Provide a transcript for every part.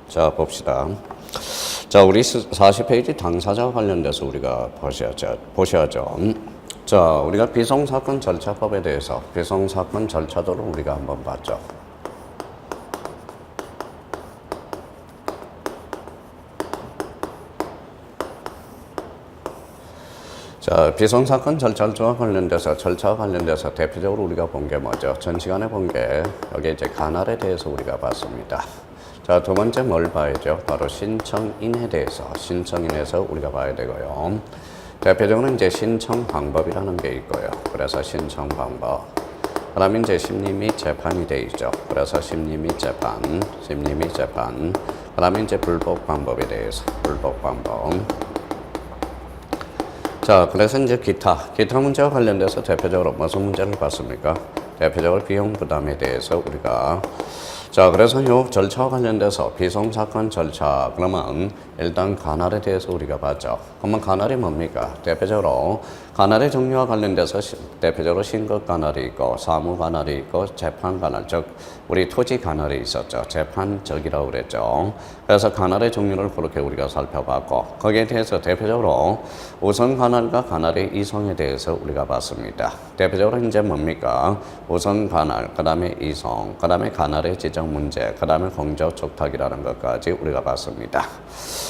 자, 봅시다. 자, 우리 40페이지 당사자 관련돼서 우리가 보셔야죠. 자, 우리가 비송사건 절차법에 대해서 비송사건 절차도를 우리가 한번 봤죠. 자, 비송사건 절차와 관련돼서 대표적으로 우리가 본 게 뭐죠? 전 시간에 본 게 여기 이제 간할에 대해서 우리가 봤습니다. 자, 두 번째 뭘 봐야죠? 바로 신청인에서 우리가 봐야 되고요. 대표적으로 이제 신청 방법이라는 게 있고요. 그래서 신청 방법. 그 다음에 이제 심리 및 재판이 돼 있죠. 그래서 심리 및 재판. 그 다음에 이제 불복 방법에 대해서, 불복 방법. 자, 그래서 이제 기타 문제와 관련돼서 대표적으로 무슨 문제를 봤습니까? 대표적으로 비용 부담에 대해서 우리가 자, 그래서 요 절차와 관련돼서 비송사건 절차 그러면 일단 간할에 대해서 우리가 봤죠. 그러면 간할이 뭡니까? 대표적으로 간할의 종류와 관련돼서 대표적으로 신급 간할이 있고 사무 간할이 있고 재판 간할, 즉 우리 토지 간할이 있었죠. 재판적이라고 그랬죠. 그래서 간할의 종류를 그렇게 우리가 살펴봤고 거기에 대해서 대표적으로 우선 간할과 간할의 이성에 대해서 우리가 봤습니다. 대표적으로 이제 뭡니까? 우선 간할, 그 다음에 이성, 그 다음에 간할의 지정 문제, 그 다음에 공적 촉탁이라는 것까지 우리가 봤습니다.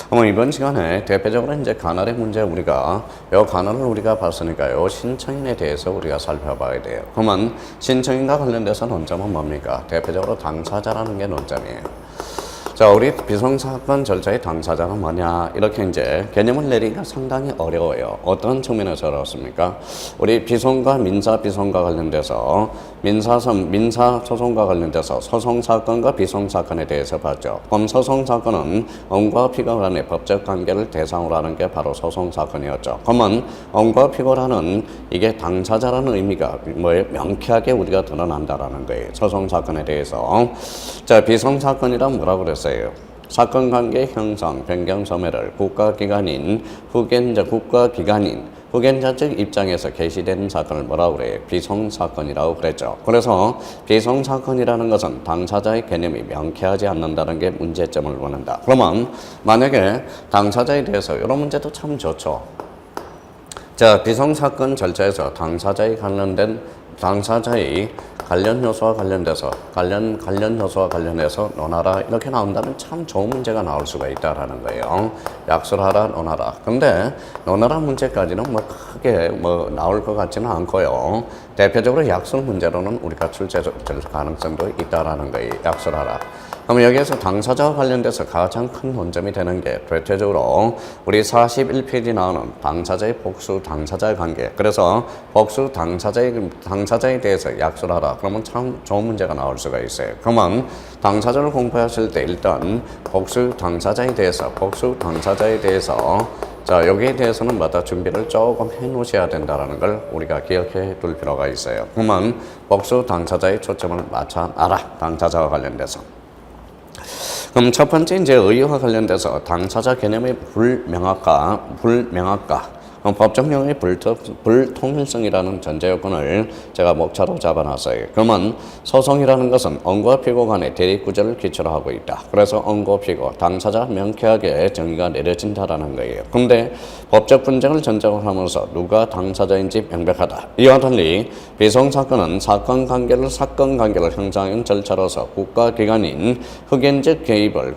그럼 이번 시간에 대표적으로 이제 간할의 문제 우리가 요 간할을 우리가 봤으니까요. 신청인에 대해서 우리가 살펴봐야 돼요. 그러면 신청인과 관련돼서 논점은 뭡니까? 대표적으로 당사자라는 게 논점이에요. 자, 우리 비송사건 절차의 당사자는 뭐냐? 이렇게 이제 개념을 내리기가 상당히 어려워요. 어떤 측면에서 어렵습니까? 우리 비송과 민사비송과 관련돼서 민사소송과 관련돼서 소송사건과 비송사건에 대해서 봤죠. 그럼 소송사건은 언과 피고 간의 법적 관계를 대상으로 하는 게 바로 소송사건이었죠. 그러면 언과 피고라는 이게 당사자라는 의미가 뭐에 명쾌하게 우리가 드러난다라는 거예요. 소송사건에 대해서. 자, 비송사건이란 뭐라고 그랬어요? 사건관계 형성, 변경 소멸을 국가기관인 후견자 측 입장에서 개시되는 사건을 뭐라고 그래요? 비송사건이라고 그랬죠. 그래서 비송사건이라는 것은 당사자의 개념이 명쾌하지 않는다는 게 문제점을 보는다. 그러면 만약에 당사자에 대해서 이런 문제도 참 좋죠. 자, 비송사건 절차에서 당사자의 관련 요소와 관련해서 논하라 이렇게 나온다면 참 좋은 문제가 나올 수가 있다라는 거예요. 약술하라, 논하라. 근데 논하라 문제까지는 뭐 크게 나올 것 같지는 않고요. 대표적으로 약술 문제로는 우리가 출제될 가능성도 있다라는 거예요. 약술하라. 그럼 여기에서 당사자와 관련돼서 가장 큰 논점이 되는 게 대표적으로 우리 41페이지 나오는 당사자의 복수 당사자의 관계. 그래서 복수 당사자에 대해서 약술하라. 그러면 참 좋은 문제가 나올 수가 있어요. 그러면 당사자를 공부하실 때 일단 복수 당사자에 대해서 자, 여기에 대해서는 마다 준비를 조금 해 놓으셔야 된다는 걸 우리가 기억해 둘 필요가 있어요. 그러면 복수 당사자의 초점을 맞춰놔라. 당사자와 관련돼서. 그럼 첫 번째 이제 의의와 관련돼서 당사자 개념의 불명확화, 법적 용어의 불통일성이라는 전제 요건을 제가 목차로 잡아놨어요. 그러면 소송이라는 것은 언과 피고 간의 대립구조를 기초로 하고 있다. 그래서 언고 피고 당사자 명쾌하게 정의가 내려진다라는 거예요. 근데 법적 분쟁을 전제로 하면서 누가 당사자인지 명백하다. 이와 달리 비송사건은 사건 관계를 형성하는 절차로서 국가기관인 흑연적 개입을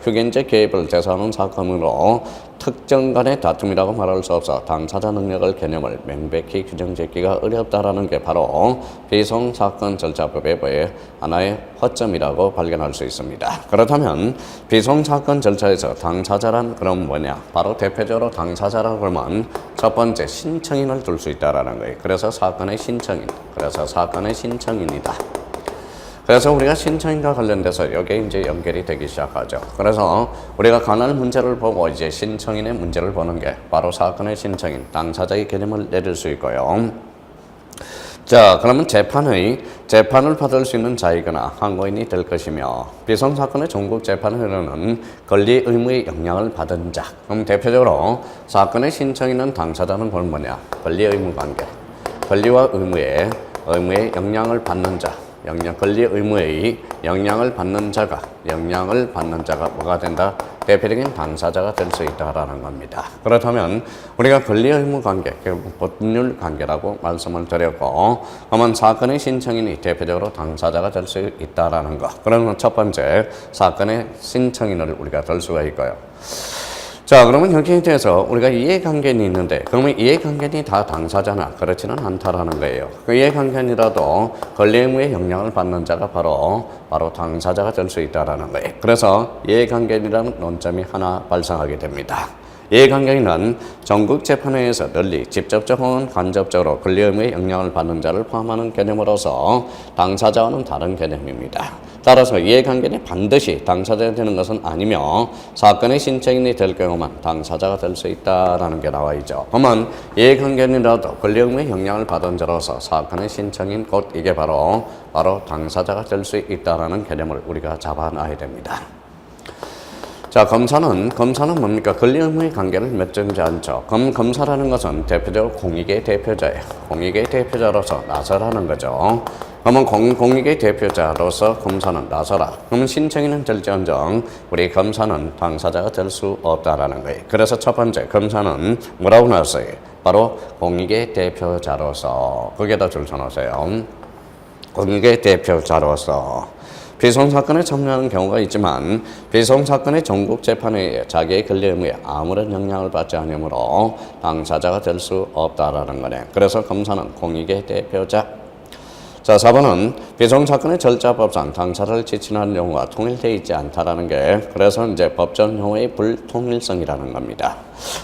대상하는 사건으로 특정 간의 다툼이라고 말할 수 없어 당사자 능력을 개념을 명백히 규정짓기가 어렵다라는 게 바로 비송사건 절차법의 하나의 허점이라고 발견할 수 있습니다. 그렇다면 비송사건 절차에서 당사자란 그럼 뭐냐? 바로 대표적으로 당사자라고 하면 첫 번째 신청인을 둘 수 있다라는 거예요. 그래서 사건의 신청인이다. 그래서 우리가 신청인과 관련돼서 여기에 이제 연결이 되기 시작하죠. 그래서 우리가 간할 문제를 보고 이제 신청인의 문제를 보는 게 바로 사건의 신청인, 당사자의 개념을 내릴 수 있고요. 자, 그러면 재판을 받을 수 있는 자이거나 항고인이 될 것이며 비송사건의 전국 재판을 흐르는 권리 의무의 영향을 받은 자. 그럼 대표적으로 사건의 신청인은 당사자는 뭐냐? 권리 의무 관계. 권리와 의무의 영향을 받는 자. 권리 의무의 영향을 받는 자가 뭐가 된다? 대표적인 당사자가 될 수 있다라는 겁니다. 그렇다면 우리가 권리 의무 관계, 법률 관계라고 말씀을 드렸고, 그러면 사건의 신청인이 대표적으로 당사자가 될 수 있다라는 것. 그러면 첫 번째 사건의 신청인을 우리가 들 수가 있고요. 자, 그러면 여기에 대해서 우리가 이해관계는 있는데, 그러면 이해관계는 다 당사자나 그렇지는 않다라는 거예요. 그 이해관계이라도 권리 의무의 영향을 받는 자가 바로 당사자가 될 수 있다라는 거예요. 그래서 이해관계이라는 논점이 하나 발생하게 됩니다. 이해관계는 전국 재판회에서 널리 직접적 혹은 간접적으로 권리 의무의 영향을 받는 자를 포함하는 개념으로서 당사자와는 다른 개념입니다. 따라서 이해관계는 반드시 당사자가 되는 것은 아니며 사건의 신청인이 될 경우만 당사자가 될 수 있다라는 게 나와 있죠. 그러면 이해관계는이라도 권리 의무의 영향을 받은 자로서 사건의 신청인 곧 이게 바로 당사자가 될 수 있다라는 개념을 우리가 잡아놔야 됩니다. 자, 검사는 뭡니까? 권리 의무의 관계를 맺지 않죠. 검사라는 것은 대표적으로 공익의 대표자예요. 공익의 대표자로서 나서라는 거죠. 그러면 공익의 대표자로서 검사는 나서라. 그러면 신청인은 될지언정 우리 검사는 당사자가 될 수 없다라는 거예요. 그래서 첫 번째 검사는 뭐라고 나왔어요? 바로 공익의 대표자로서. 거기에다 줄 서놓으세요. 공익의 대표자로서. 피송사건에 참여하는 경우가 있지만 피송사건의 전국 재판에 자기의 권리 의무에 아무런 영향을 받지 않으므로 당사자가 될 수 없다라는 거네. 그래서 검사는 공익의 대표자. 자, 4번은 피송사건의 절차법상 당사자를 지칭하는 용어가 통일되어 있지 않다라는 게, 그래서 이제 법전 용어의 불통일성이라는 겁니다.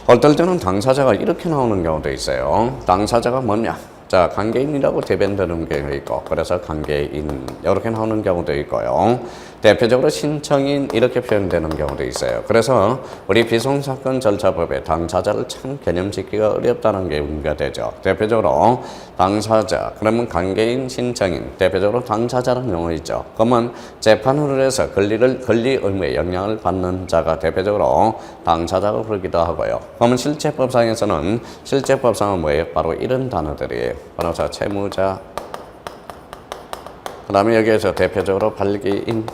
어떨 때는 당사자가 이렇게 나오는 경우도 있어요. 당사자가 뭐냐? 자, 관계인이라고 대변되는 경우가 있고, 그래서 관계인 이렇게 나오는 경우도 있고요. 대표적으로 신청인 이렇게 표현되는 경우도 있어요. 그래서 우리 피송사건 절차법에 당사자를 참 개념짓기가 어렵다는 게 문제가 되죠. 대표적으로 당사자, 그러면 관계인, 신청인, 대표적으로 당사자라는 용어 있죠. 그러면 재판을 해서 권리 의무에 영향을 받는 자가 대표적으로 당사자가 부르기도 하고요. 그러면 실체법상은 뭐예요? 바로 이런 단어들이에요. 바로 채무자, 그 다음에 여기에서 대표적으로 발기인,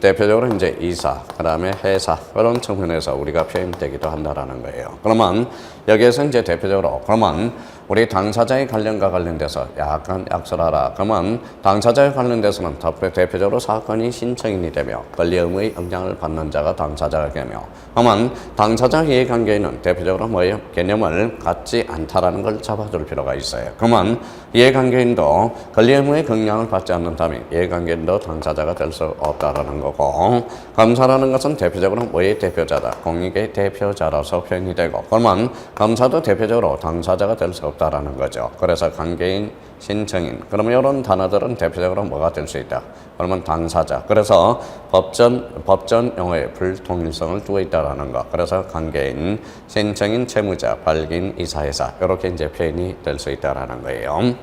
대표적으로 이제 이사, 그 다음에 회사, 그런 측면에서 우리가 표현되기도 한다라는 거예요. 그러면 여기에서 이제 대표적으로, 그러면 우리 당사자의 관련돼서 약간 약설하라. 그러면 당사자에 관련돼서는 대표적으로 사건이 신청인이 되며 권리 의무의 영향을 받는 자가 당사자가 되며, 그러면 당사자 이해관계에는 대표적으로 뭐예요? 개념을 갖지 않다라는 걸 잡아줄 필요가 있어요. 그러면 이해관계인도 권리 의무의 영향을 받지 않는다면 이해관계인도 당사자가 될 수 없다라는 거고, 검사라는 것은 대표적으로 뭐의 대표자다? 공익의 대표자라서 표현이 되고, 그러면 검사도 대표적으로 당사자가 될 수 없다라는 거죠. 그래서 관계인, 신청인, 그러면 이런 단어들은 대표적으로 뭐가 될 수 있다? 그러면 당사자. 그래서 법전 용어에 불통일성을 두고 있다라는 거. 그래서 관계인, 신청인, 채무자, 발기인, 이사회사 이렇게 이제 표현이 될 수 있다라는 거예요.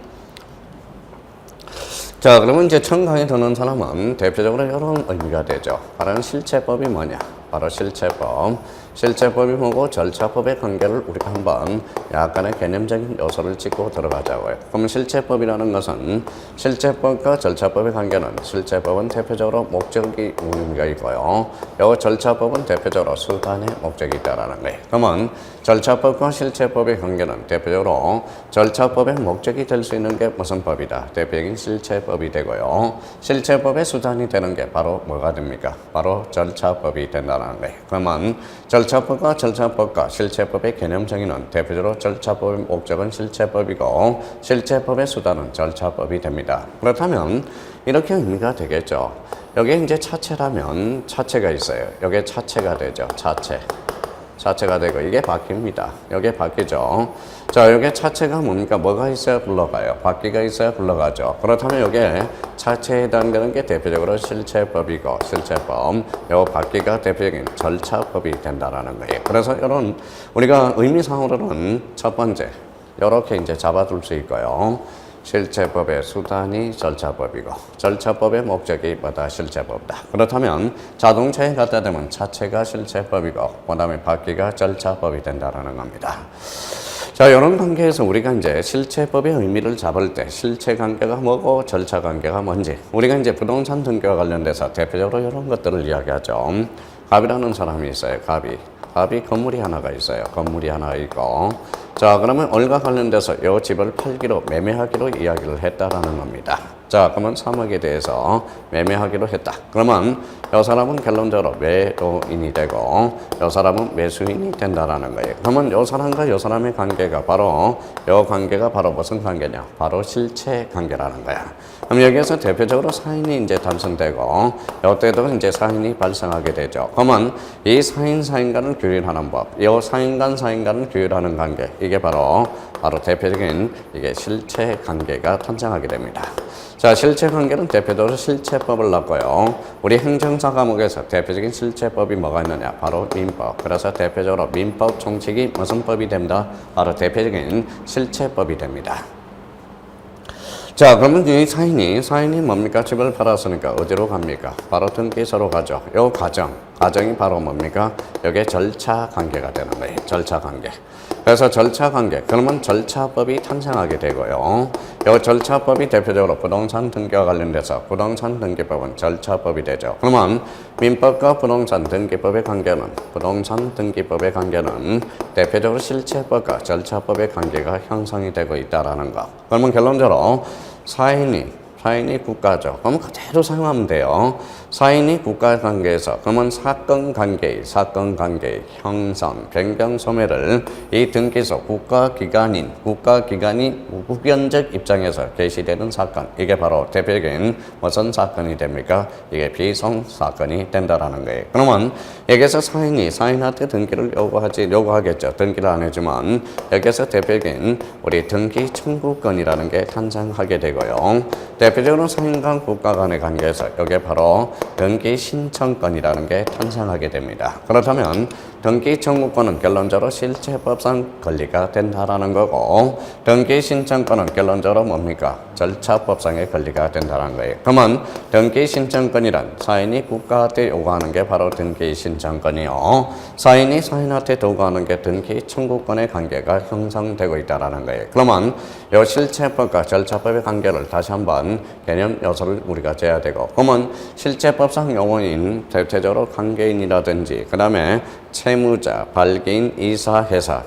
자, 그러면 이제 처음 강의 듣는 사람은 대표적으로 이런 의미가 되죠. 바로 실체법이 뭐냐? 바로 실체법. 실체법이 뭐고 절차법의 관계를 우리가 한번 약간의 개념적인 요소를 짚고 들어가자고요. 그럼 실체법이라는 것은 실체법과 절차법의 관계는, 실체법은 대표적으로 목적이 의미가 있고요. 요 절차법은 대표적으로 수단의 목적이 있다라는 거예요. 그러면 절차법과 실체법의 관계는 대표적으로 절차법의 목적이 될 수 있는 게 무슨 법이다? 대표적인 실체법이 되고요. 실체법의 수단이 되는 게 바로 뭐가 됩니까? 바로 절차법이 된다는 거예요. 그러면 절차법과 실체법의 개념 정의는 대표적으로 절차법의 목적은 실체법이고 실체법의 수단은 절차법이 됩니다. 그렇다면 이렇게 의미가 되겠죠. 여기에 이제 차체라면 차체가 있어요. 여기에 차체가 되죠. 차체가 되고 이게 바뀝니다. 여기에 바뀌죠. 자, 여기에 차체가 뭡니까? 뭐가 있어야 굴러가요? 바퀴가 있어야 굴러가죠. 그렇다면 여기에 차체에 해당되는 게 대표적으로 실체법이고, 실체법, 요 바퀴가 대표적인 절차법이 된다라는 거예요. 그래서 이런 우리가 의미상으로는 첫 번째 이렇게 이제 잡아둘 수 있고요. 실체법의 수단이 절차법이고 절차법의 목적이 뭐다? 실체법이다. 그렇다면 자동차에 갖다 대면 차체가 실체법이고 그 다음에 바퀴가 절차법이 된다라는 겁니다. 자, 자, 이런 관계에서 우리가 이제 실체법의 의미를 잡을 때 실체 관계가 뭐고 절차 관계가 뭔지 우리가 이제 부동산 등기와 관련돼서 대표적으로 이런 것들을 이야기하죠. 갑이라는 사람이 있어요. 갑이 건물이 하나가 있어요. 건물이 하나 있고 자, 그러면 얼과 관련돼서 이 집을 팔기로 매매하기로 이야기를 했다라는 겁니다. 자, 그러면 3억에 대해서 매매하기로 했다. 그러면 이 사람은 결론적으로 매도인이 되고 이 사람은 매수인이 된다라는 거예요. 그러면 이 사람과 이 사람의 관계가 바로 이 관계가 바로 무슨 관계냐? 바로 실체 관계라는 거야. 그럼 여기에서 대표적으로 사인이 이제 탄생되고 이때도 이제 사인이 발생하게 되죠. 그러면 이 사인 간을 규율하는 법, 이 사인 간을 규율하는 관계 이게 바로 대표적인 이게 실체 관계가 탄생하게 됩니다. 자, 실체 관계는 대표적으로 실체법을 낳고요. 우리 행정사 과목에서 대표적인 실체법이 뭐가 있느냐? 바로 민법. 그래서 대표적으로 민법 총칙이 무슨 법이 됩니다? 바로 대표적인 실체법이 됩니다. 자, 그러면 이 사인이 뭡니까? 집을 팔았으니까 어디로 갑니까? 바로 등기소로 가죠. 요 과정이 바로 뭡니까? 이게 절차 관계가 되는 거예요. 절차 관계. 그래서 절차 관계. 그러면 절차법이 탄생하게 되고요. 이 절차법이 대표적으로 부동산 등기와 관련돼서 부동산 등기법은 절차법이 되죠. 그러면 민법과 부동산 등기법의 관계는 대표적으로 실체법과 절차법의 관계가 형성이 되고 있다라는 거. 그러면 결론적으로 사인이 국가죠. 그럼 그대로 사용하면 돼요. 사인이 국가관계에서 그러면 사건관계의 형성, 변경, 소멸을 이 등기소 국가기관이 우변적 입장에서 개시되는 사건 이게 바로 대표적인 무슨 사건이 됩니까? 이게 비송사건이 된다라는 거예요. 그러면 여기서 사인한테 등기를 요구하겠죠. 등기를 안 해주면 여기서 대표적인 우리 등기 청구권이라는 게 탄생하게 되고요. 대표적으로 사인간 국가 간의 관계에서 이게 바로 등기 신청권이라는 게 탄생하게 됩니다. 그렇다면 등기 청구권은 결론적으로 실체법상 권리가 된다라는 거고 등기 신청권은 결론적으로 뭡니까? 절차법상의 권리가 된다는 거예요. 그러면 등기 신청권이란 사인이 국가한테 요구하는 게 바로 등기 신청권이요. 사인이 사인한테 요구하는 게 등기 청구권의 관계가 형성되고 있다라는 거예요. 그러면 이 실체법과 절차법의 관계를 다시 한번 개념 요소를 우리가 재야 되고 그러면 실체법상 용어인 대체적으로 관계인이라든지 그 다음에 채무자, 발기인, 이사회사,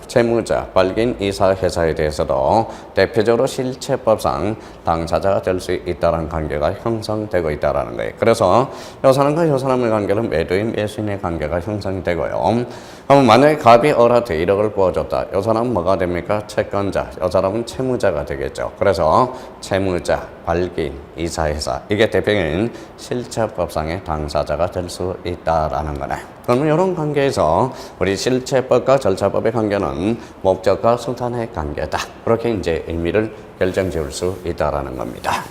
이사회사에 대해서도 대표적으로 실체법상 당사자가 될 수 있다는 관계가 형성되고 있다는 거예요. 그래서 이 사람과 이 사람의 관계는 매도인, 매수인의 관계가 형성이 되고요. 그럼 만약에 갑이 을한테 1억을 부어줬다. 이 사람은 뭐가 됩니까? 채권자, 이 사람은 채무자가 되겠죠. 그래서 채무자, 발기인, 이사회사 이게 대표적인 실체법상의 당사자가 될 수 있다라는 거네. 그러면 이런 관계에서 우리 실체법과 절차법의 관계는 목적과 수단의 관계다. 그렇게 이제 의미를 결정지을 수 있다라는 겁니다.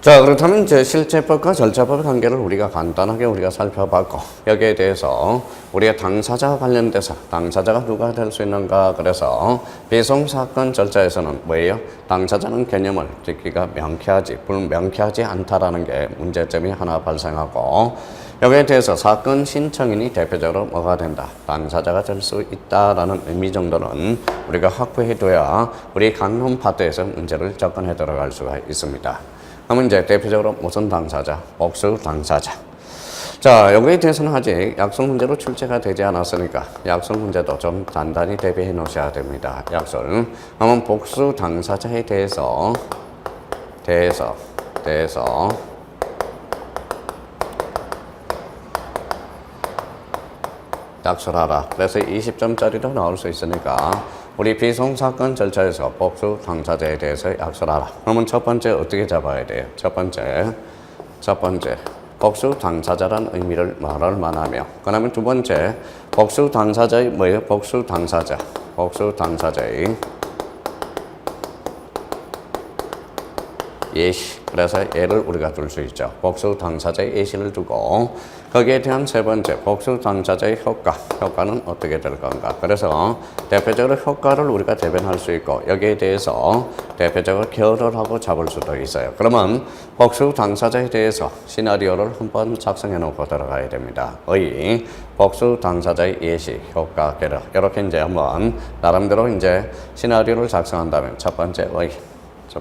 자, 그렇다면 이제 실체법과 절차법의 관계를 우리가 간단하게 살펴봤고 여기에 대해서 우리가 당사자와 관련돼서 당사자가 누가 될 수 있는가 그래서 배송사건 절차에서는 뭐예요? 당사자는 개념을 듣기가 명쾌하지 않다라는 게 문제점이 하나 발생하고 여기에 대해서 사건 신청인이 대표적으로 뭐가 된다? 당사자가 될 수 있다라는 의미 정도는 우리가 확보해둬야 우리 강론 파트에서 문제를 접근해 들어갈 수가 있습니다. 그러면 이제 대표적으로 무슨 당사자? 복수 당사자. 자, 여기에 대해서는 아직 약속 문제로 출제가 되지 않았으니까 약속 문제도 좀 단단히 대비해 놓으셔야 됩니다. 약속. 그러면 복수 당사자에 대해서 약속하라. 그래서 20점짜리도 나올 수 있으니까 우리 비송사건 절차에서 복수 당사자에 대해서 약속하라. 그러면 첫 번째 어떻게 잡아야 돼요? 첫 번째 복수 당사자란 의미를 말할 만하며 그 다음에 두 번째 복수 당사자의 뭐예요? 복수당사자의 예시. 그래서 예를 우리가 둘 수 있죠. 복수 당사자의 예시를 두고 거기에 대한 세 번째 복수 당사자의 효과. 효과는 어떻게 될 건가. 그래서 대표적으로 효과를 우리가 대변할 수 있고 여기에 대해서 대표적으로 결을 하고 잡을 수도 있어요. 그러면 복수 당사자에 대해서 시나리오를 한번 작성해 놓고 들어가야 됩니다. 의, 복수 당사자의 예시, 효과, 결. 이렇게 이제 한번 나름대로 이제 시나리오를 작성한다면 첫 번째 의.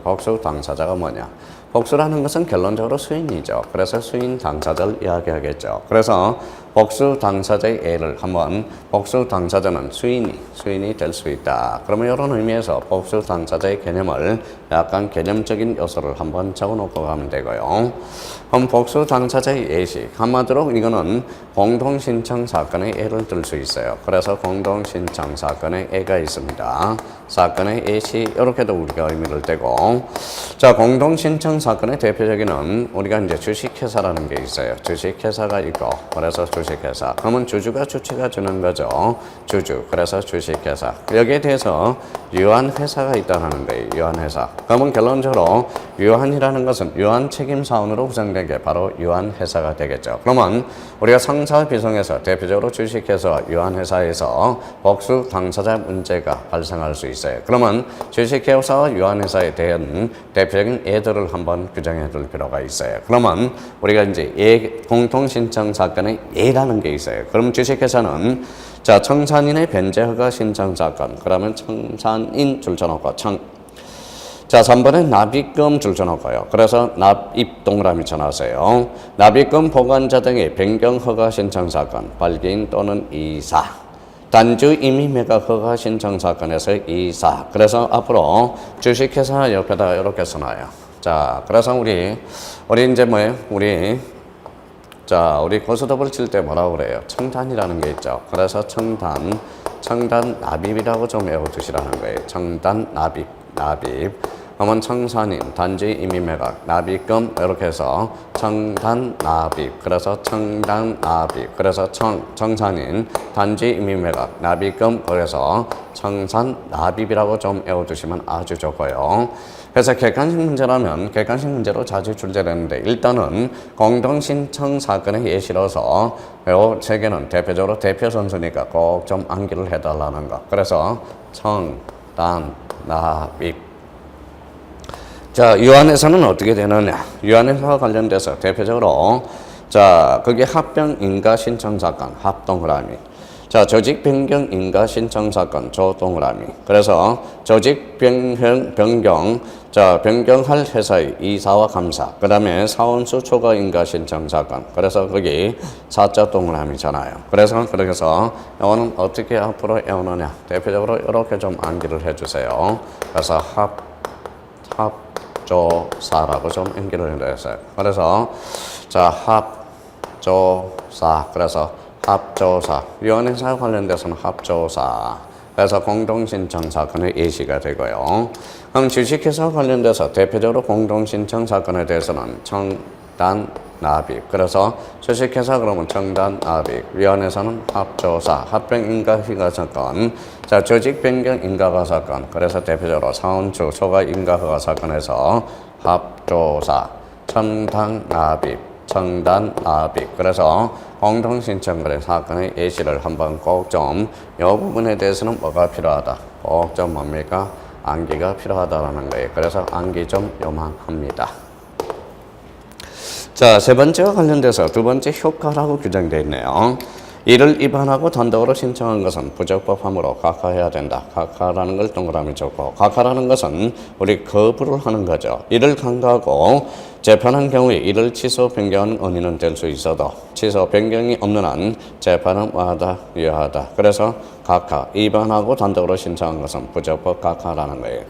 복수 당사자가 뭐냐? 복수라는 것은 결론적으로 수인이죠. 그래서 수인 당사자를 이야기하겠죠. 그래서 복수 당사자의 예를 한번 복수 당사자는 수인이 될 수 있다. 그러면 이런 의미에서 복수 당사자의 개념을 약간 개념적인 요소를 한번 적어놓고 가면 되고요. 그럼 복수 당사자의 예시 한마디로 이거는 공동신청 사건의 예를 들 수 있어요. 그래서 공동신청 사건의 예가 있습니다. 사건의 예시 이렇게도 우리가 의미를 떼고 자 공동신청 사건의 대표적인 우리가 이제 주식회사라는 게 있어요. 주식회사가 있고 그래서 주식회사 그러면 주주가 주체가 주는 거죠. 주주 그래서 주식회사 여기에 대해서 유한회사가 있다는 거예요. 유한회사 그러면 결론적으로 유한이라는 것은 유한 책임사원으로 구성된 게 바로 유한회사가 되겠죠. 그러면 우리가 상사 비송에서 대표적으로 주식회사와 유한회사에서 복수 당사자 문제가 발생할 수 있어요. 그러면 주식회사와 유한회사에 대한 대표적인 예들을 한번 규정해 둘 필요가 있어요. 그러면 우리가 이제 공통신청 사건의 예라는 게 있어요. 그럼 주식회사는 자 청산인의 변제 허가 신청 사건 그러면 청산인 줄쳐놓고 자 3번에 납입금 줄쳐놓고요. 그래서 납입 동그라미 쳐놨어요. 납입금 보관자 등의 변경 허가 신청 사건 발기인 또는 이사 단주 임의 매각 허가 신청 사건에서 이사 그래서 앞으로 주식회사 옆에다가 이렇게 써놔요. 자 그래서 우리 이제 뭐예요? 우리 고스톱을 칠 때 뭐라고 그래요? 청단이라는 게 있죠. 그래서 청단 납입이라고 좀 외워두시라는 거예요. 청단 납입 그러면 청산인 단지 임의 매각 납입금 이렇게 해서 청단 납입 그래서 청단 납입 그래서 청산인 단지 임의 매각 납입금 그래서 청산 납입이라고 좀 외워두시면 아주 좋고요. 그래서 객관식 문제라면 객관식 문제로 자주 출제되는데 일단은 공동신청 사건의 예시로서 이 세 개는 대표적으로 대표 선수니까 꼭 좀 암기를 해달라는 거. 그래서 청단 납입 자, 유한회사는 어떻게 되느냐? 유한회사와 관련돼서 대표적으로 자, 그게 합병 인가 신청 사건, 합동그라미. 자, 조직 변경 인가 신청 사건, 조동그라미. 그래서 조직 변경, 자, 변경할 회사의 이사와 감사. 그다음에 사원수 초과 인가 신청 사건. 그래서 거기 사자 동그라미잖아요. 그래서 이거는 어떻게 앞으로 외우느냐? 대표적으로 이렇게 좀 암기를 해주세요. 그래서 합조사라고 좀 연결을 해주세요. 그래서 자 합조사 그래서 합조사 유한회사 관련돼서는 합조사 그래서 공동신청 사건의 예시가 되고요. 그럼 주식회사 관련돼서 대표적으로 공동신청 사건에 대해서는 청단 납입 그래서 주식회사 그러면 청단 납입 위원회사는 합조사 합병인가허가 사건 자 조직 변경 인가허가 사건 그래서 대표적으로 사원주 초과 인가허가 사건에서 합조사 청단 납입 청단 납입 그래서 공동신청거래 사건의 예시를 한번 꼭 좀 이 부분에 대해서는 뭐가 필요하다 꼭 좀 뭡니까 암기가 필요하다라는 거예요. 그래서 암기 좀 요망합니다. 자, 세 번째와 관련돼서 두 번째 효과라고 규정되어 있네요. 이를 위반하고 단독으로 신청한 것은 부적법함으로 각하해야 된다. 각하라는 걸 동그라미 쳤고 각하라는 것은 우리 거부를 하는 거죠. 이를 간과하고 재판한 경우에 이를 취소 변경하는 원인은 될 수 있어도 취소 변경이 없는 한 재판은 와하다 유효하다. 그래서 각하 위반하고 단독으로 신청한 것은 부적법 각하라는 거예요.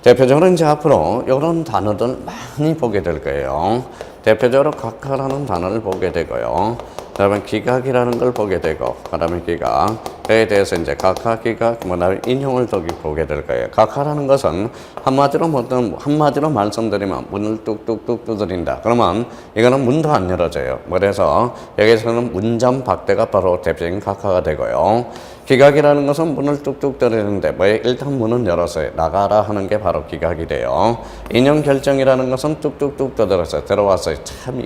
대표적으로 이제 앞으로 이런 단어들 많이 보게 될 거예요. 대표적으로 각하라는 단어를 보게 되고요. 그다음에 기각이라는 걸 보게 되고, 그다음에 기각, 여기에 대해서 이제 각하기가 뭐냐면 인용을 더 보게 될 거예요. 각하라는 것은 한마디로 말씀드리면 문을 뚝뚝뚝 두드린다. 그러면 이거는 문도 안 열어져요. 그래서 여기서는 문전박대가 바로 대표적인 각하가 되고요. 기각이라는 것은 문을 뚝뚝 두드리는데 일단 문은 열었어요. 나가라 하는 게 바로 기각이 돼요. 인용 결정이라는 것은 뚝뚝뚝 두드렸어요. 들어왔어요. 참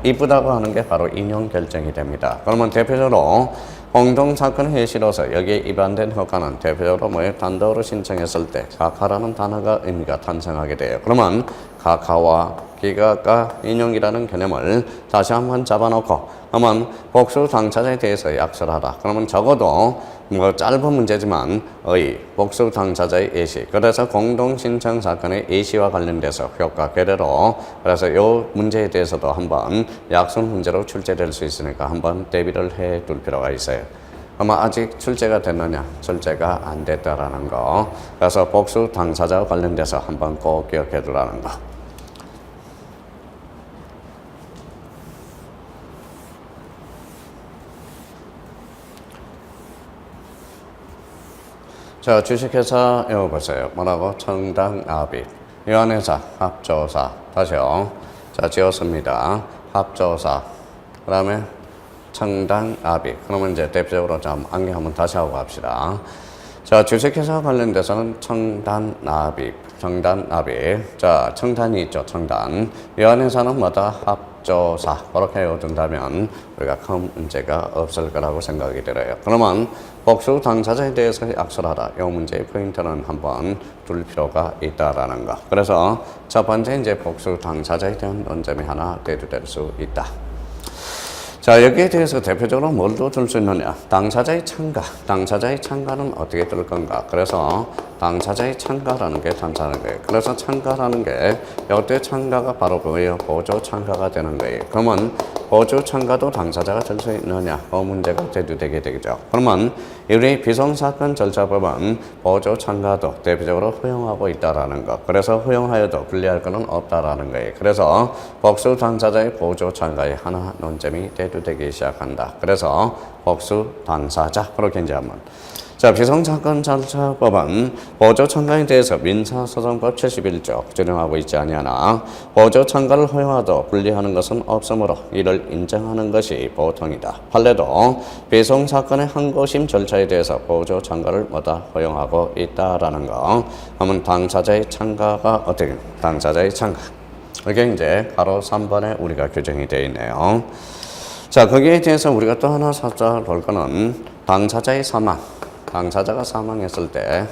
이쁘다고 하는 게 바로 인용 결정이 됩니다. 그러면 대표적으로 공동사건 회의로서 여기에 위반된 효과는 대표적으로 단독으로 신청했을 때 각하라는 단어가 의미가 탄생하게 돼요. 그러면 각하와 기각과 인용이라는 개념을 다시 한번 잡아놓고 그러면 복수 당사자에 대해서 약속을 하라. 그러면 적어도 짧은 문제지만 복수 당사자의 예시. 그래서 공동신청 사건의 예시와 관련돼서 효과 괴뢰로 그래서 이 문제에 대해서도 한번 약속 문제로 출제될 수 있으니까 한번 대비를 해 둘 필요가 있어요. 아마 아직 출제가 됐느냐? 출제가 안 됐다라는 거. 그래서 복수 당사자와 관련돼서 한번 꼭 기억해 두라는 거. 자, 주식회사 이거 보세요. 뭐라고? 청당압입. 유한회사, 합조사. 다시요. 자, 지었습니다. 합조사. 그 다음에 청당압입. 그러면 이제 대표적으로 좀 암기 한번 다시 하고 갑시다. 자, 주식회사 관련돼서는 청단압입. 자, 청단이 있죠. 청단. 유한회사는 뭐다? 합조사. 그렇게 외워둔다면 우리가 큰 문제가 없을 거라고 생각이 들어요. 그러면 복수 당사자에 대해서 약속하라. 이 문제의 포인트는 한번 둘 필요가 있다라는 거. 그래서 첫 번째 이제 복수 당사자에 대한 논점이 하나 대두될 수 있다. 자, 여기에 대해서 대표적으로 뭘 더 줄 수 있느냐? 당사자의 참가. 당사자의 참가는 어떻게 될 건가? 그래서 당사자의 참가라는 게 탄생하는 거예요. 그래서 참가라는 게 이때 참가가 바로 뭐예요? 보조 참가가 되는 거예요. 그러면 보조 참가도 당사자가 될 수 있느냐? 그 문제가 대두되게 되죠. 그러면 우리 비송사건 절차법은 보조 참가도 대표적으로 허용하고 있다라는 것. 그래서 허용하여도 분리할 것은 없다라는 거예요. 그래서 복수 당사자의 보조 참가에 하나 논점이 대두되기 시작한다. 그래서 복수 당사자 그렇게 이제 한번. 자, 비송사건 절차법은 보조 참가에 대해서 민사소송법 71조 적용하고 있지 아니하나 보조 참가를 허용하도 분리하는 것은 없으므로 이를 인정하는 것이 보통이다. 판례도 비송사건의 항고심 절차에 대해서 보조 참가를 허용하고 있다라는 거. 그러면 당사자의 참가가 어떻게? 당사자의 참가. 이게 이제 바로 3번에 우리가 규정이 되어 있네요. 자, 거기에 대해서 우리가 또 하나 살펴볼 거는 당사자의 사망. 당사자가 사망했을 때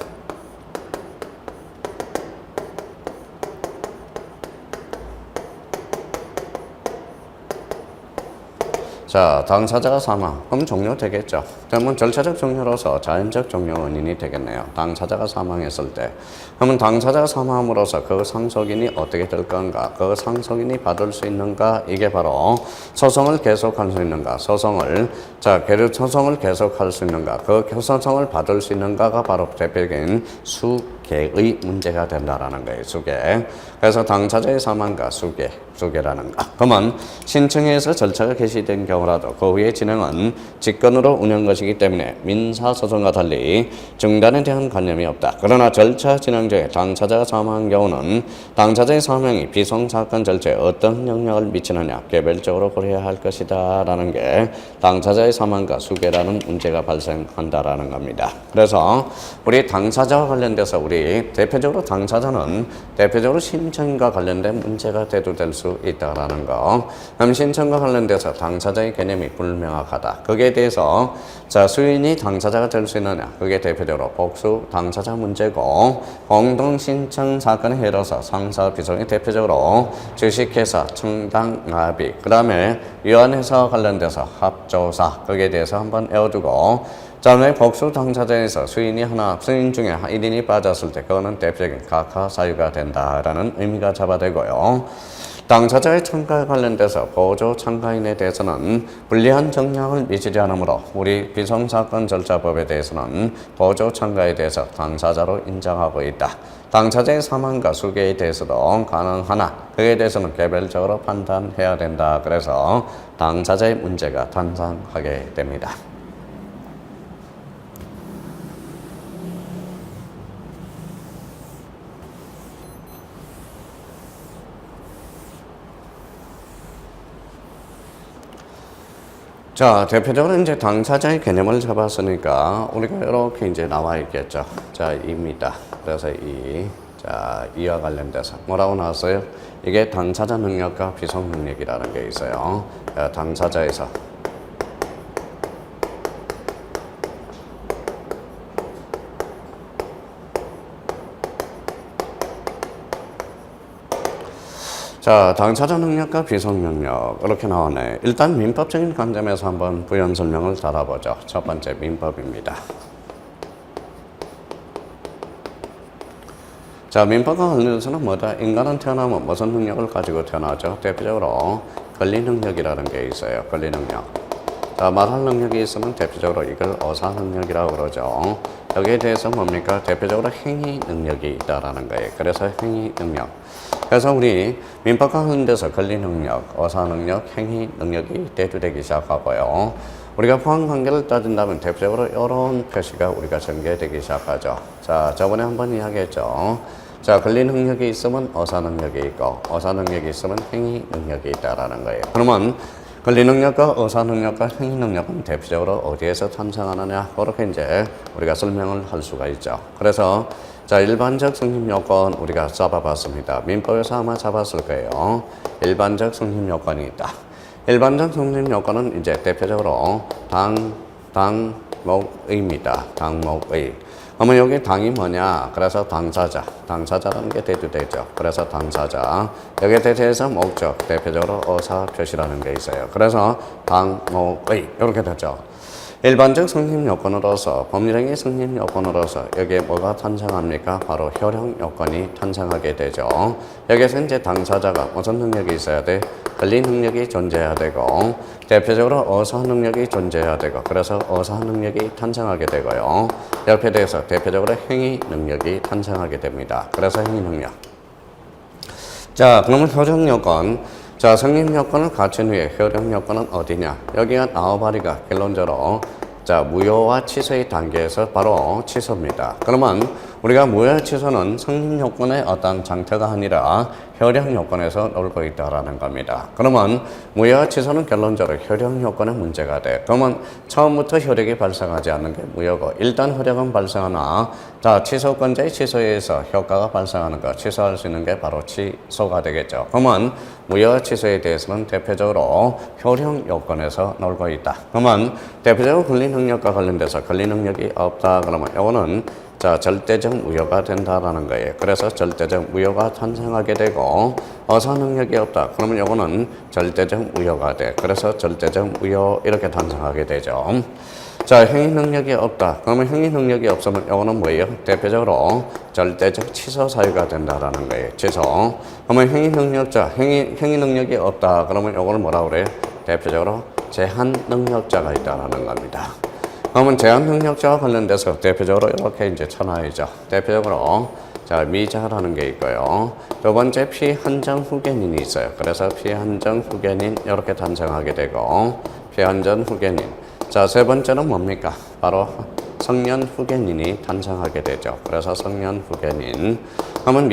자, 당사자가 사망. 그럼 종료되겠죠. 그러면 절차적 종료로서 자연적 종료 원인이 되겠네요. 당사자가 사망했을 때. 그러면 당사자가 사망함으로써 그 상속인이 어떻게 될 건가? 그 상속인이 받을 수 있는가? 이게 바로 소송을 계속할 수 있는가? 소송을 계속할 수 있는가? 그 소송을 받을 수 있는가가 바로 대표적인 수계의 문제가 된다라는 거예요. 수계. 그래서 당사자의 사망과 수계라는 거. 그러면 신청해서 절차가 개시된 경우라도 그 후의 진행은 직권으로 운영 것이기 때문에 민사소송과 달리 중단에 대한 관념이 없다. 그러나 절차 진행 중에 당사자가 사망한 경우는 당사자의 사망이 비송사건 절차에 어떤 영향을 미치느냐 개별적으로 고려해야 할 것이다 라는 게 당사자의 사망과 수계라는 문제가 발생한다라는 겁니다. 그래서 우리 당사자와 관련돼서 우리 대표적으로 당사자는 대표적으로 신청과 관련된 문제가 대두될 수 있다라는 거. 그럼 신청과 관련돼서 당사자의 개념이 불명확하다. 거기에 대해서 수인이 당사자가 될 수 있느냐. 그게 대표적으로 복수 당사자 문제고 공동신청 사건의 예로서 상사 비송이 대표적으로 주식회사, 청당압입, 그 다음에 유한회사와 관련돼서 합조사 거기에 대해서 한번 외워두고 다음에 복수 당사자에서 수인 중에 1인이 빠졌을 때 그거는 대표적인 각하 사유가 된다라는 의미가 잡아되고요. 당사자의 참가에 관련돼서 보조 참가인에 대해서는 불리한 영향을 미치지 않으므로 우리 비송사건 절차법에 대해서는 보조 참가에 대해서 당사자로 인정하고 있다. 당사자의 사망과 수계에 대해서도 가능하나 그에 대해서는 개별적으로 판단해야 된다. 그래서 당사자의 문제가 탄생하게 됩니다. 자, 대표적으로 이제 당사자의 개념을 잡았으니까 우리가 이렇게 이제 나와 있겠죠. 자, 이입니다. 그래서 자, 이와 관련돼서 뭐라고 나왔어요? 이게 당사자 능력과 비속 능력이라는 게 있어요. 당사자에서 자, 당사자 능력과 비속 능력 이렇게 나오네. 일단 민법적인 관점에서 한번 부연 설명을 달아보죠. 첫 번째 민법입니다. 자, 민법과 관련해서는 뭐다? 인간은 태어나면 무슨 능력을 가지고 태어나죠? 대표적으로 권리 능력이라는 게 있어요. 권리 능력. 자, 말할 능력이 있으면 대표적으로 이걸 어사 능력이라고 그러죠. 여기에 대해서 뭡니까? 대표적으로 행위 능력이 있다라는 거예요. 그래서 행위 능력. 그래서 우리 민법과 관련돼서 권리 능력, 어사 능력, 행위 능력이 대두되기 시작하고요. 우리가 포함 관계를 따진다면 대표적으로 이런 표시가 우리가 전개되기 시작하죠. 자, 저번에 한번 이야기했죠. 자, 권리 능력이 있으면 어사 능력이 있고, 어사 능력이 있으면 행위 능력이 있다라는 거예요. 그러면 권리 능력과 어사 능력과 행위 능력은 대표적으로 어디에서 탄생하느냐? 그렇게 이제 우리가 설명을 할 수가 있죠. 그래서 자, 일반적 성립 요건 우리가 잡아봤습니다. 민법에서 아마 잡았을 거예요. 일반적 성립 요건이 있다. 일반적 성립 요건은 이제 대표적으로 당목의입니다. 당목의. 그러면 여기 당이 뭐냐? 그래서 당사자라는 게 대두되죠. 그래서 당사자. 여기에 대해서 목적, 대표적으로 어사 표시라는 게 있어요. 그래서 당목의 이렇게 되죠. 일반적 성립 요건으로서 법률행위 성립 요건으로서 여기에 뭐가 탄생합니까? 바로 효력 요건이 탄생하게 되죠. 여기에서 이제 당사자가 무슨 능력이 있어야 돼? 권리 능력이 존재해야 되고 대표적으로 어사 능력이 존재해야 되고 그래서 어사 능력이 탄생하게 되고요. 옆에 대해서 대표적으로 행위 능력이 탄생하게 됩니다. 그래서 행위 능력. 자, 그러면 효력 요건. 자, 성립 요건을 갖춘 후에 효력 요건은 어디냐? 여기가 나와바리가 결론적으로 자, 무효와 취소의 단계에서 바로 취소입니다. 그러면 우리가 무효 취소는 성립 요건의 어떤 장태가 아니라 효력 요건에서 놀고 있다라는 겁니다. 그러면 무효 취소는 결론적으로 효력 요건의 문제가 돼. 그러면 처음부터 효력이 발생하지 않는 게 무효고 일단 효력은 발생하나 자, 취소권자의 취소에 의해서 효과가 발생하는 거 취소할 수 있는 게 바로 취소가 되겠죠. 그러면 무효 취소에 대해서는 대표적으로 효력 요건에서 놀고 있다. 그러면 대표적으로 권리 능력과 관련돼서 권리 능력이 없다 그러면 이거는 자, 절대적 무효가 된다라는 거예요. 그래서 절대적 무효가 탄생하게 되고 어사 능력이 없다. 그러면 이거는 절대적 무효가 돼. 그래서 절대적 무효 이렇게 탄생하게 되죠. 자, 행위 능력이 없다. 그러면 행위 능력이 없으면 이거는 뭐예요? 대표적으로 절대적 취소 사유가 된다라는 거예요. 취소. 그러면 행위 능력자, 행위 능력이 없다. 그러면 이거를 뭐라고 그래요? 대표적으로 제한 능력자가 있다라는 겁니다. 그러면 제한 능력자와 관련돼서 대표적으로 이렇게 이제 쳐놔야죠. 대표적으로 자, 미자라는 게 있고요. 두 번째 피한정 후견인이 있어요. 그래서 피한정 후견인 이렇게 탄생하게 되고 피한정 후견인. 자, 세 번째는 뭡니까? 바로 성년 후견인이 탄생하게 되죠. 그래서 성년 후견인. 그러면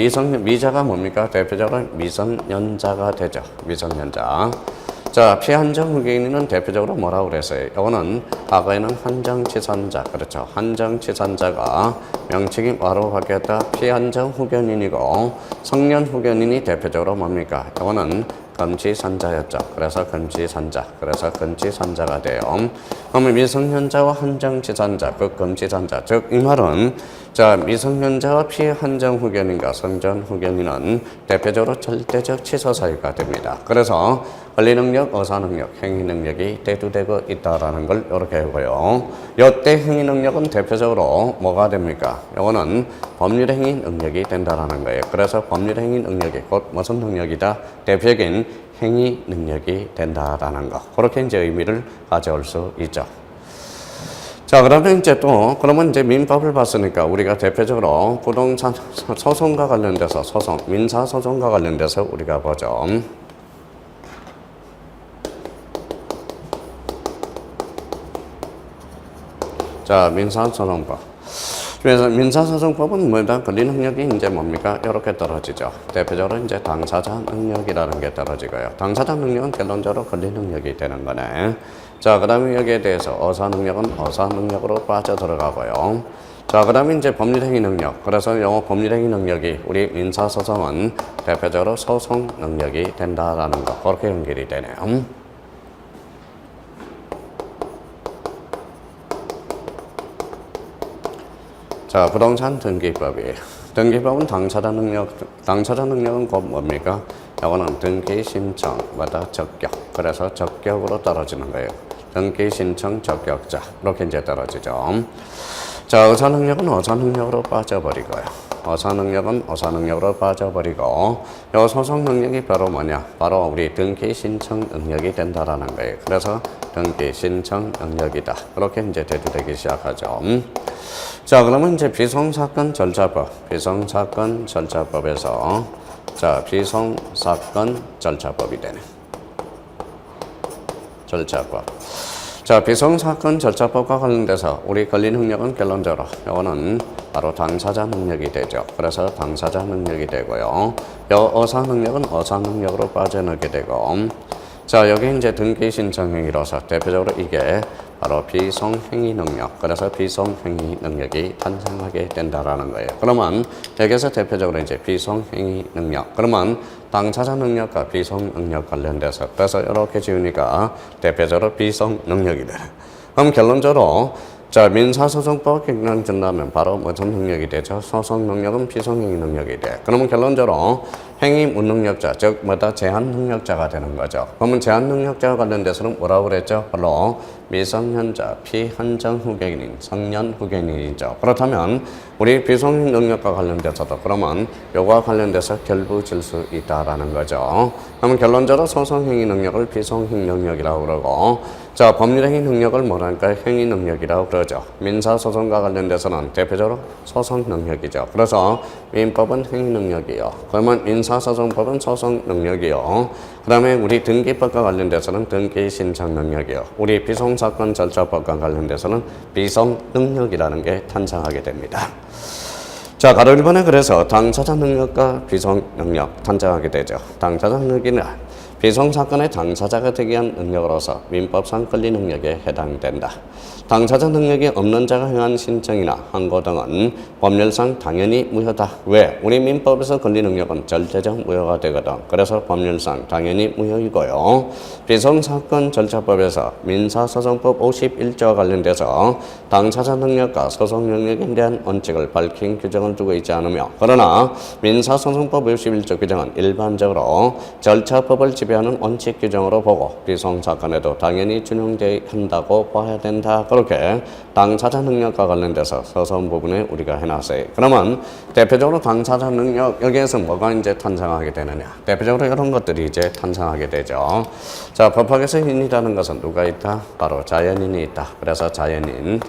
미자가 뭡니까? 대표적으로 미성년자가 되죠. 미성년자. 자, 피한정 후견인은 대표적으로 뭐라고 그랬어요? 이거는 과거에는 한정치산자, 그렇죠. 한정치산자가 명칭이 뭐로 바뀌었다? 피한정 후견인이고 성년 후견인이 대표적으로 뭡니까? 이거는 금치산자였죠. 그래서 금치산자. 그래서 금치산자가 돼요. 그러면 미성년자와 한정치산자, 그 금치산자. 즉, 이 말은 자, 미성년자와 피한정 후견인과 성전 후견인은 대표적으로 절대적 취소 사유가 됩니다. 그래서 권리 능력, 어사 능력, 행위 능력이 대두되고 있다라는 걸 이렇게 하고요. 이때 행위 능력은 대표적으로 뭐가 됩니까? 이거는 법률 행위 능력이 된다라는 거예요. 그래서 법률 행위 능력이 곧 무슨 능력이다? 대표적인 행위 능력이 된다라는 거. 그렇게 이제 의미를 가져올 수 있죠. 자, 그러면 이제 민법을 봤으니까 우리가 대표적으로 부동산 소송과 관련돼서 민사소송과 관련돼서 우리가 보죠. 자, 민사소송법. 그래서 민사소송법은 뭐다? 권리 능력이 이제 뭡니까? 이렇게 떨어지죠. 대표적으로 이제 당사자 능력이라는 게 떨어지고요. 당사자 능력은 결론적으로 권리 능력이 되는 거네. 자, 그 다음에 여기에 대해서 어사 능력은 어사 능력으로 빠져들어가고요. 자, 그 다음에 이제 법률행위 능력. 그래서 영어 법률행위 능력이 우리 민사소송은 대표적으로 소송 능력이 된다라는 거. 그렇게 연결이 되네요. 자, 부동산 등기법이에요. 등기법은 당사자 능력은 곧 뭡니까? 이거는 등기 신청마다 적격. 그래서 적격으로 떨어지는 거예요. 등기 신청 적격자. 이렇게 이제 떨어지죠. 자, 의사 능력은 의사 능력으로 빠져버리고요. 의사 능력은 의사 능력으로 빠져버리고, 요 소송 능력이 바로 뭐냐? 바로 우리 등기 신청 능력이 된다라는 거예요. 그래서 등기 신청 능력이다. 그렇게 이제 대두되기 시작하죠. 자, 그러면 이제 비송사건 절차법. 비송사건 절차법에서, 자, 비송사건 절차법이 되네. 절차법. 자, 비송사건 절차법과 관련돼서 우리 권리 능력은 결론적으로 이거는 바로 당사자 능력이 되죠. 그래서 당사자 능력이 되고요. 요 어사 능력은 어사 능력으로 빠져나게 되고, 자, 여기 이제 등기 신청행위로서 대표적으로 이게 바로 비송행위 능력. 그래서 비송행위 능력이 탄생하게 된다라는 거예요. 그러면 여기서 대표적으로 이제 비송행위 능력. 그러면 당사자 능력과 비송 능력 관련돼서 그래서 이렇게 지우니까 대표적으로 비송 능력이 되네. 그럼 결론적으로 자, 민사소송법 경영진다면 바로 무슨 능력이 되죠? 소송 능력은 비송행위 능력이 돼. 그러면 결론적으로 행위 무능력자, 즉 뭐다 제한 능력자가 되는 거죠. 그러면 제한 능력자와 관련돼서는 뭐라고 그랬죠? 바로 미성년자, 피한정 후견인, 성년 후견인이죠. 그렇다면 우리 비송행 능력과 관련돼서도 그러면 요거와 관련돼서 결부질 수 있다라는 거죠. 그러면 결론적으로 소송행위 능력을 비송행 능력이라고 그러고, 자, 법률행위 능력을 뭐랄까? 행위 능력이라고 그러죠. 민사소송과 관련돼서는 대표적으로 소송 능력이죠. 그래서 민법은 행위 능력이요. 그러면 민사소송법은 소송 능력이요. 그 다음에 우리 등기법과 관련돼서는 등기 신청 능력이요. 우리 비송사건 절차법과 관련돼서는 비송 능력이라는 게 탄생하게 됩니다. 자, 가로 1번에 그래서 당사자 능력과 비송 능력 탄생하게 되죠. 당사자 능력이나 비송사건의 당사자가 되기 위한 능력으로서 민법상 권리 능력에 해당된다. 당사자 능력이 없는 자가 행한 신청이나 항고 등은 법률상 당연히 무효다. 왜? 우리 민법에서 권리 능력은 절대적 무효가 되거든. 그래서 법률상 당연히 무효이고요. 비송사건 절차법에서 민사소송법 51조와 관련돼서 당사자 능력과 소송 능력에 대한 원칙을 밝힌 규정을 두고 있지 않으며, 그러나 민사소송법 51조 규정은 일반적으로 절차법을 지배하는 원칙 규정으로 보고 비송사건에도 당연히 준용되어야 한다고 봐야 된다. 그렇게 당사자 능력과 관련돼서 소송 부분에 우리가 해놨어요. 그러면 대표적으로 당사자 능력 여기에서 뭐가 이제 탄생하게 되느냐? 대표적으로 이런 것들이 이제 탄생하게 되죠. 자, 법학에서 인이라는 것은 누가 있다? 바로 자연인이 있다. 그래서 자연인이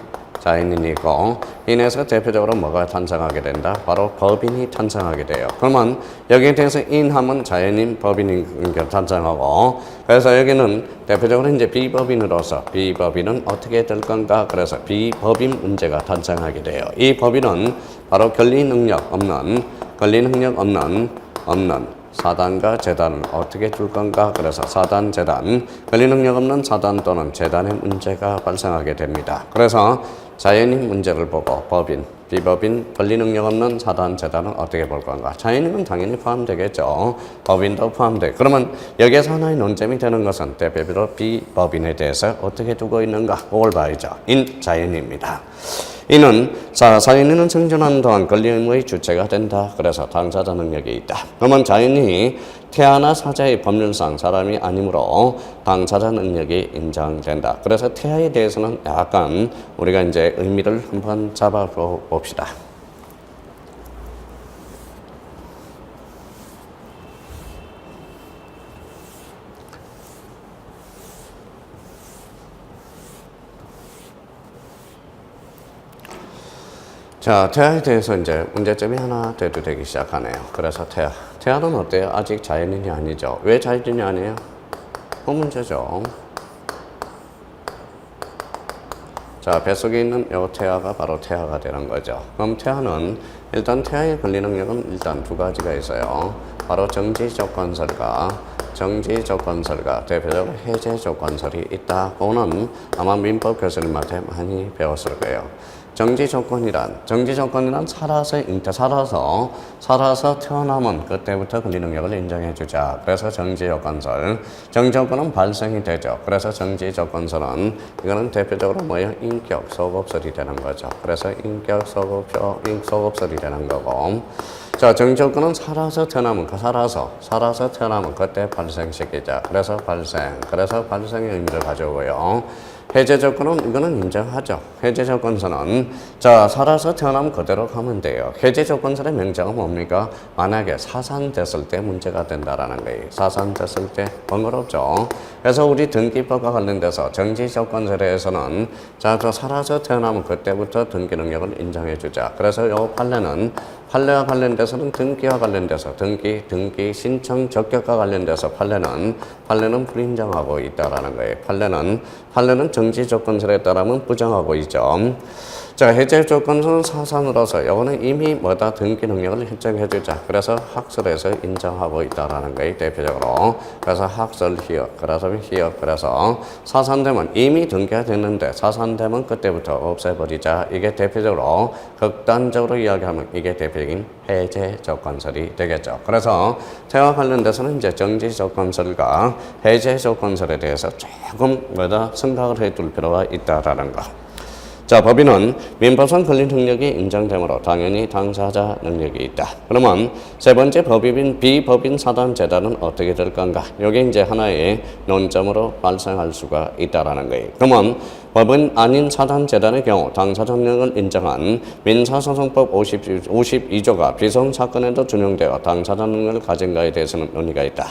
있고, 인에서 대표적으로 뭐가 탄생하게 된다? 바로 법인이 탄생하게 돼요. 그러면 여기에 대해서 인하면 자연인, 법인이 탄생하고, 그래서 여기는 대표적으로 이제 비법인으로서 비법인은 어떻게 될 건가? 그래서 비법인 문제가 탄생하게 돼요. 이 법인은 바로 권리 능력 없는 사단과 재단을 어떻게 둘 건가? 그래서 사단, 재단, 권리 능력 없는 사단 또는 재단의 문제가 발생하게 됩니다. 그래서 자연인 문제를 보고 법인, 비법인, 권리 능력 없는 사단, 재단은 어떻게 볼 건가? 자연인은 당연히 포함되겠죠. 법인도 포함돼. 그러면 여기에서 하나의 논점이 되는 것은 대표적으로 비법인에 대해서 어떻게 두고 있는가? 그걸 봐야죠. 자연인입니다. 이는 자연인은 생존하는 동안 권리 의무의 주체가 된다. 그래서 당사자 능력이 있다. 그러면 자연인이 태아나 사자의 법률상 사람이 아니므로 당사자 능력이 인정된다. 그래서 태아에 대해서는 약간 우리가 이제 의미를 한번 잡아봅시다. 자, 태아에 대해서 이제 문제점이 하나 대두되기 시작하네요. 그래서 태아는 어때요? 아직 자연인이 아니죠. 왜 자연인이 아니에요? 그 문제죠. 자, 뱃속에 있는 요 태아가 바로 태아가 되는 거죠. 그럼 태아는 일단 태아의 권리 능력은 일단 두 가지가 있어요. 바로 정지 조건설과 대표적으로 해제 조건설이 있다. 그거는 아마 민법 교수님한테 많이 배웠을 거예요. 정지 조건이란 살아서 태어나면 그때부터 권리 능력을 인정해 주자. 그래서 정지 조건설. 정지 조건은 발생이 되죠. 그래서 정지 조건설은 이거는 대표적으로 뭐예요? 인격 소급설이 되는 거죠. 그래서 인격 소급설이 되는 거고. 자, 정지 조건은 살아서 태어나면 그때 발생시키자. 그래서 발생의 의미를 가져오고요. 해제 조건은 이거는 인정하죠. 해제 조건서는 자, 살아서 태어나면 그대로 가면 돼요. 해제 조건설의 명제가 뭡니까? 만약에 사산됐을 때 문제가 된다라는 거예요. 사산됐을 때 번거롭죠. 그래서 우리 등기법과 관련돼서 정지 조건설에서는 자, 저 살아서 태어나면 그때부터 등기 능력을 인정해 주자. 그래서 요 판례와 관련돼서는 등기와 관련돼서 등기 신청 적격과 관련돼서 판례는 불인정하고 있다라는 거예요. 판례는 정지 조건설에 따르면 부정하고 있죠. 자, 해제 조건서는 사산으로서 이거는 이미 등기 능력을 인정해 주자. 그래서 학설에서 인정하고 있다라는 거예요. 대표적으로. 그래서 학설 그래서 사산되면 이미 등기가 됐는데 사산되면 그때부터 없애버리자. 이게 대표적으로 극단적으로 이야기하면 이게 대표적인 해제 조건설이 되겠죠. 그래서 태와 관련돼서는 이제 정지 조건설과 해제 조건설에 대해서 조금 생각을 해둘 필요가 있다라는 거. 자, 법인은 민법상 권리 능력이 인정되므로 당연히 당사자 능력이 있다. 그러면 세 번째 비법인 사단 재단은 어떻게 될 건가? 이게 이제 하나의 논점으로 발생할 수가 있다라는 거예요. 그러면 법은 아닌 사단재단의 경우 당사자 능력을 인정한 민사소송법 52조가 비성사건에도 준용되어 당사자 능력을 가진가에 대해서는 논의가 있다.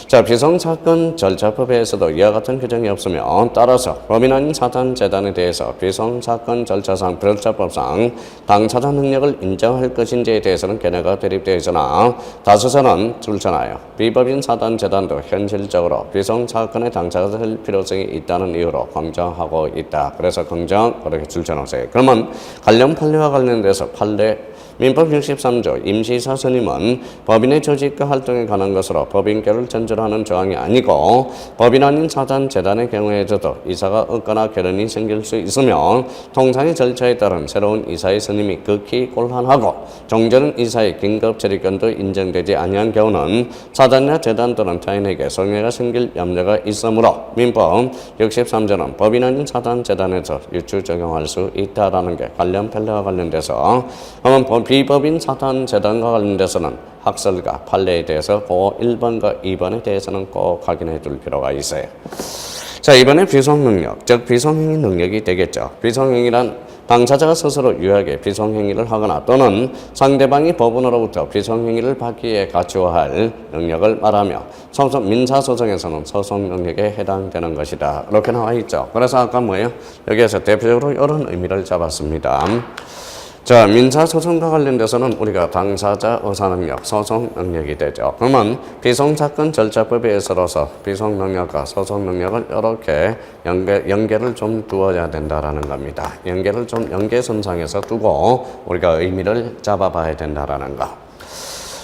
자, 비성사건 절차법에서도 이와 같은 규정이 없으며 따라서 법인 아닌 사단재단에 대해서 비성사건 절차법상 당사자 능력을 인정할 것인지에 대해서는 견해가 대립되어 있으나 다수설은 출전하여 비법인 사단재단도 현실적으로 비성사건의 당사자가 될 필요성이 있다는 이유로 긍정하고 있다. 그래서 그렇게 출전하세요. 그러면 관련 판례와 관련돼서 민법 63조 임시사선임은 법인의 조직과 활동에 관한 것으로 법인결을 전제하는 조항이 아니고 법인 아닌 사단 재단의 경우에도 이사가 없거나 결연이 생길 수 있으며 통상의 절차에 따른 새로운 이사의 선임이 극히 곤란하고 종전은 이사의 긴급 처리권도 인정되지 아니한 경우는 사단이나 재단 또는 타인에게 손해가 생길 염려가 있으므로 민법 63조는 법인 아닌 사단 재단에서 유추 적용할 수 있다라는 게 관련 판례와 관련돼서 한번 비법인 사단 재단과 관련돼서는 학설과 판례에 대해서 그 1번과 2번에 대해서는 꼭 확인해 둘 필요가 있어요. 자, 이번에 비송능력, 즉 비송행위 능력이 되겠죠. 비송행위란 당사자가 스스로 유하게 비송행위를 하거나 또는 상대방이 법원으로부터 비송행위를 받기 위해 갖추어야 할 능력을 말하며 민사소송에서는 소송 능력에 해당되는 것이다. 이렇게 나와 있죠. 그래서 아까 여기에서 대표적으로 이런 의미를 잡았습니다. 자, 민사소송과 관련돼서는 우리가 당사자 의사능력, 소송 능력이 되죠. 그러면 비송사건 절차법에 의해서로서 비송 능력과 소송 능력을 이렇게 연계를 좀 두어야 된다라는 겁니다. 연계선상에서 두고 우리가 의미를 잡아봐야 된다라는 거.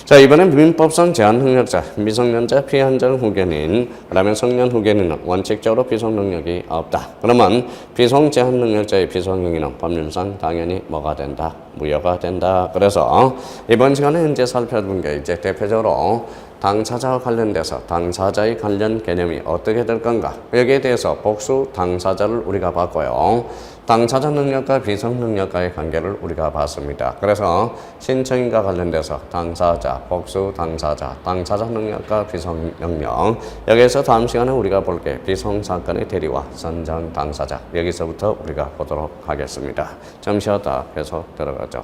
자, 이번엔 민법상 제한 능력자, 미성년자 피한정 후견인, 그다음에 성년 후견인은 원칙적으로 비송 능력이 없다. 그러면 비송 제한 능력자의 비송 행위는 법률상 당연히 뭐가 된다? 무효가 된다. 그래서 이번 시간에 현재 살펴본 게 이제 대표적으로 당사자와 관련돼서 당사자의 관련 개념이 어떻게 될 건가? 여기에 대해서 복수 당사자를 우리가 봤고요. 당사자 능력과 비송 능력과의 관계를 우리가 봤습니다. 그래서 신청인과 관련돼서 당사자, 복수 당사자, 당사자 능력과 비송 능력. 여기에서 다음 시간에 우리가 볼 게 비송 사건의 대리와 선정 당사자. 여기서부터 우리가 보도록 하겠습니다. 좀 쉬었다 계속 들어가죠.